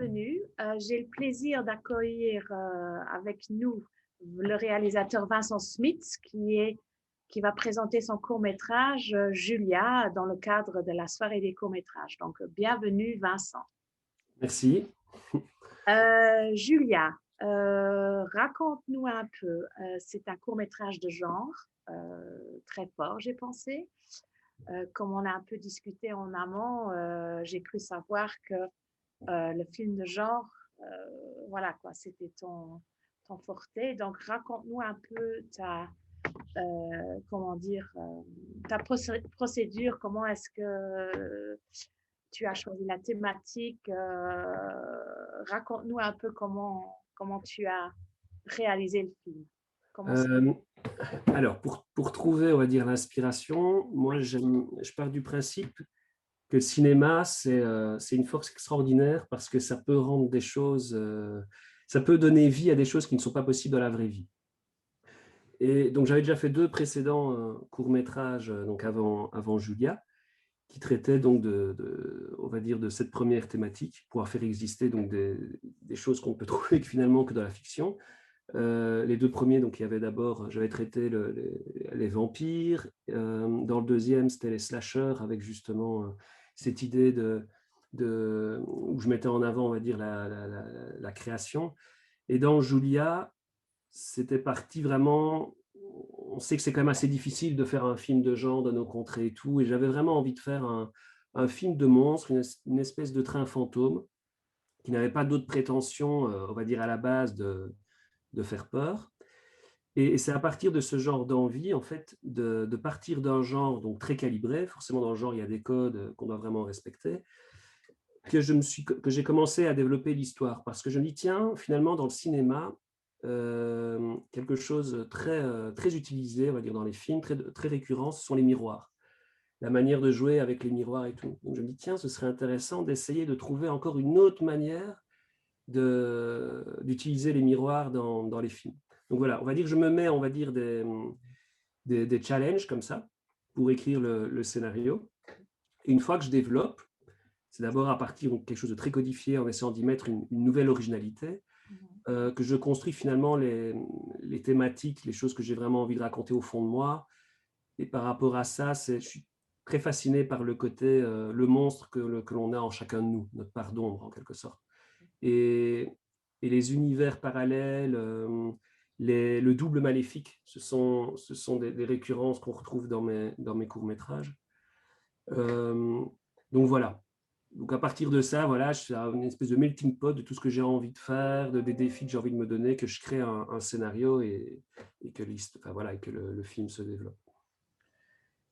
bienvenue. J'ai le plaisir d'accueillir avec nous le réalisateur Vincent Smith qui va présenter son court-métrage Julia dans le cadre de la soirée des courts-métrages. Donc, bienvenue Vincent. Merci. Julia, raconte-nous un peu. C'est un court-métrage de genre très fort, j'ai pensé. Comme on a un peu discuté en amont, j'ai cru savoir que le film de genre, voilà quoi, c'était ton forté. Donc, raconte-nous un peu ta procédure, comment est-ce que tu as choisi la thématique. Raconte-nous un peu comment tu as réalisé le film. Alors, pour trouver, on va dire, l'inspiration, moi, je pars du principe que le cinéma, c'est une force extraordinaire parce que ça peut rendre des choses, ça peut donner vie à des choses qui ne sont pas possibles dans la vraie vie. Et donc, j'avais déjà fait 2 précédents courts-métrages donc avant Julia, qui traitaient donc on va dire, de cette première thématique, pouvoir faire exister donc des choses qu'on peut trouver finalement que dans la fiction. Les 2 premiers, donc il y avait d'abord, j'avais traité les vampires. Dans le deuxième, c'était les slashers, avec justement cette idée où je mettais en avant, on va dire, la création. Et dans Julia, c'était parti vraiment. On sait que c'est quand même assez difficile de faire un film de genre dans nos contrées et tout. Et j'avais vraiment envie de faire un film de monstre, une espèce de train fantôme qui n'avait pas d'autres prétentions, on va dire, à la base de faire peur. Et c'est à partir de ce genre d'envie, en fait, de partir d'un genre donc très calibré. Forcément, dans le genre, il y a des codes qu'on doit vraiment respecter, que j'ai commencé à développer l'histoire. Parce que je me dis, tiens, finalement, dans le cinéma, quelque chose très utilisé, on va dire, dans les films, très récurrent, ce sont les miroirs. La manière de jouer avec les miroirs et tout. Donc je me dis, tiens, ce serait intéressant d'essayer de trouver encore une autre manière d'utiliser les miroirs dans les films. Donc voilà, on va dire que je me mets, on va dire, des challenges comme ça pour écrire le scénario. Et une fois que je développe, c'est d'abord à partir de quelque chose de très codifié, en essayant d'y mettre une nouvelle originalité, que je construis finalement les thématiques, les choses que j'ai vraiment envie de raconter au fond de moi. Et par rapport à ça, je suis très fasciné par le côté, le monstre que l'on a en chacun de nous, notre part d'ombre en quelque sorte. Et les univers parallèles, le double maléfique, ce sont des récurrences qu'on retrouve dans mes courts-métrages. Donc voilà. Donc à partir de ça, voilà, je fais une espèce de melting pot de tout ce que j'ai envie de faire, des défis que j'ai envie de me donner, que je crée un scénario et que le film se développe.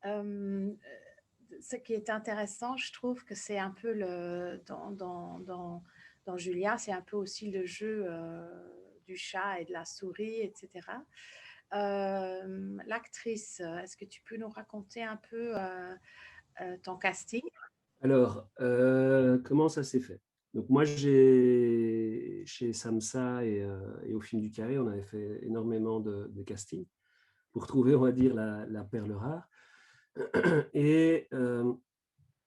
Ce qui est intéressant, je trouve que c'est un peu dans Julia, c'est un peu aussi le jeu du chat et de la souris, etc. L'actrice, est-ce que tu peux nous raconter un peu ton casting? Alors, comment ça s'est fait? Donc moi, chez Samsa et au Film du Carré, on avait fait énormément de casting pour trouver, on va dire, la perle rare. Et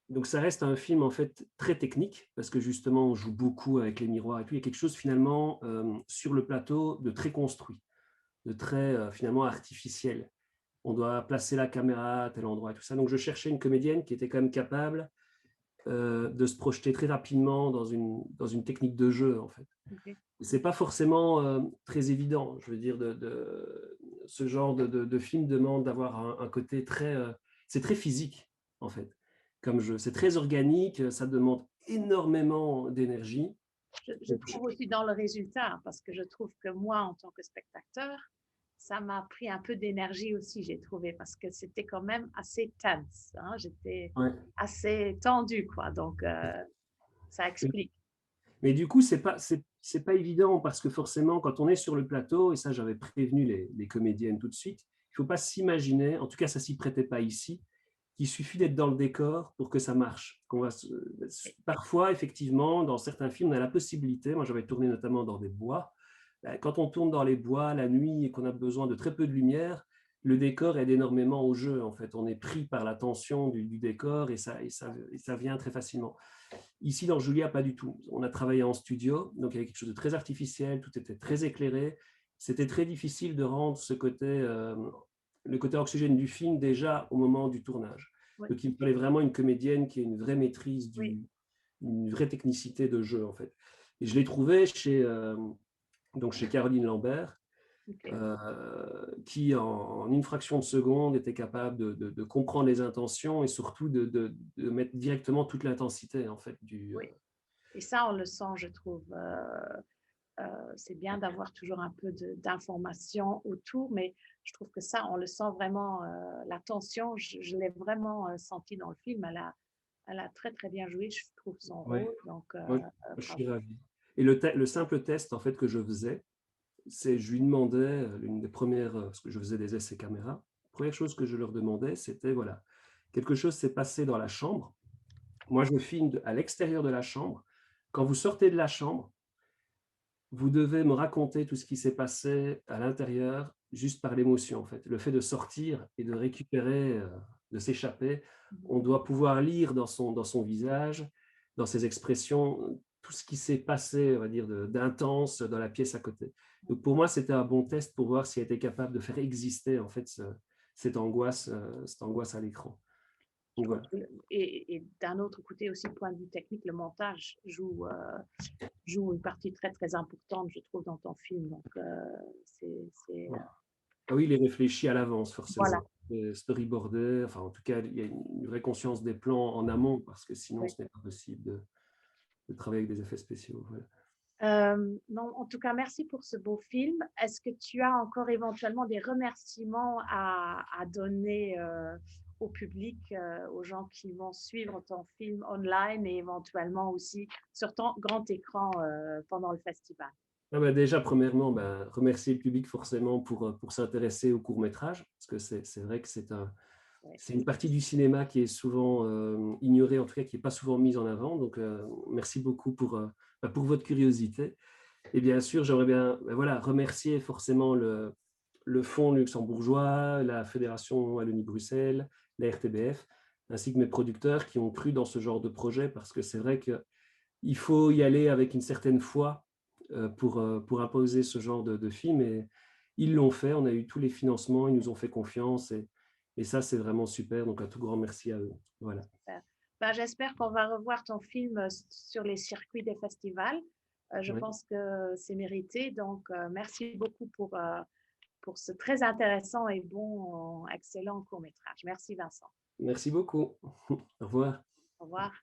donc ça reste un film en fait très technique parce que justement on joue beaucoup avec les miroirs et tout. Il y a quelque chose finalement sur le plateau de très construit, de très finalement artificiel. On doit placer la caméra à tel endroit et tout ça. Donc je cherchais une comédienne qui était quand même capable de se projeter très rapidement dans une technique de jeu en fait. Okay. C'est pas forcément très évident. Je veux dire, ce genre de film demande d'avoir un côté très, c'est très physique en fait. Comme jeu, c'est très organique, ça demande énormément d'énergie. Je trouve aussi dans le résultat, parce que je trouve que moi, en tant que spectateur, ça m'a pris un peu d'énergie aussi, j'ai trouvé, parce que c'était quand même assez tense. Hein? J'étais assez tendue, quoi. Donc, ça explique. Mais du coup, c'est pas évident parce que forcément, quand on est sur le plateau, et ça, j'avais prévenu les comédiennes tout de suite, il ne faut pas s'imaginer, en tout cas, ça ne s'y prêtait pas ici, qu'il suffit d'être dans le décor pour que ça marche. Parfois, effectivement, dans certains films, on a la possibilité, moi j'avais tourné notamment dans des bois, quand on tourne dans les bois la nuit et qu'on a besoin de très peu de lumière, le décor aide énormément au jeu, en fait. On est pris par la tension du décor et ça vient très facilement. Ici, dans Julia, pas du tout. On a travaillé en studio, donc il y avait quelque chose de très artificiel, tout était très éclairé. C'était très difficile de rendre le côté oxygène du film déjà au moment du tournage. Oui, Donc il fallait vraiment une comédienne qui ait une vraie maîtrise, oui, une vraie technicité de jeu, en fait. Et je l'ai trouvé donc chez Caroline Lambert, ok. qui en une fraction de seconde était capable de comprendre les intentions et surtout de mettre directement toute l'intensité en fait Oui. Et ça, on le sent, je trouve. C'est bien d'avoir toujours un peu d'informations autour, mais je trouve que ça, on le sent vraiment, la tension, je l'ai vraiment senti dans le film. Elle a très, très bien joué, je trouve, son Ouais, rôle. Donc, moi, je suis bravo. ravi. Et le simple test en fait que je faisais, c'est je lui demandais l'une des premières, parce que je faisais des essais caméra, la première chose que je leur demandais, c'était voilà, quelque chose s'est passé dans la chambre. Moi, je filme à l'extérieur de la chambre. Quand vous sortez de la chambre, vous devez me raconter tout ce qui s'est passé à l'intérieur, juste par l'émotion, en fait. Le fait de sortir et de récupérer, de s'échapper, on doit pouvoir lire dans son visage, dans ses expressions, tout ce qui s'est passé, on va dire, d'intense dans la pièce à côté. Donc pour moi, c'était un bon test pour voir si elle était capable de faire exister, en fait, cette angoisse à l'écran. Je Donc trouve voilà. et d'un autre côté aussi, point de vue technique, le montage joue une partie très, très importante, je trouve, dans ton film. Donc, c'est Ah oui, il est réfléchi à l'avance, voilà. forcément. Storyboardé, enfin, en tout cas, il y a une vraie conscience des plans en amont, parce que sinon, Oui. ce n'est pas possible de travailler avec des effets spéciaux. Voilà. Non, en tout cas, merci pour ce beau film. Est-ce que tu as encore éventuellement des remerciements à donner au public, aux gens qui vont suivre ton film online et éventuellement aussi sur ton grand écran pendant le festival? Ah bah déjà, premièrement, bah, remercier le public forcément pour s'intéresser au court métrage, parce que c'est vrai que Ouais. c'est une partie du cinéma qui est souvent ignorée, en tout cas qui n'est pas souvent mise en avant. Donc, merci beaucoup pour votre curiosité. Et bien sûr, j'aimerais bien voilà, remercier forcément le Fonds luxembourgeois, la Fédération Wallonie-Bruxelles, la RTBF, ainsi que mes producteurs qui ont cru dans ce genre de projet, parce que c'est vrai qu'il faut y aller avec une certaine foi pour imposer ce genre de film. Et ils l'ont fait, on a eu tous les financements, ils nous ont fait confiance. Et ça, c'est vraiment super. Donc, un tout grand merci à eux. Voilà. Super. Ben, j'espère qu'on va revoir ton film sur les circuits des festivals. Je Ouais. pense que c'est mérité. Donc, merci beaucoup pour ce très intéressant et bon, excellent court-métrage. Merci Vincent. Merci beaucoup. Au revoir. Au revoir.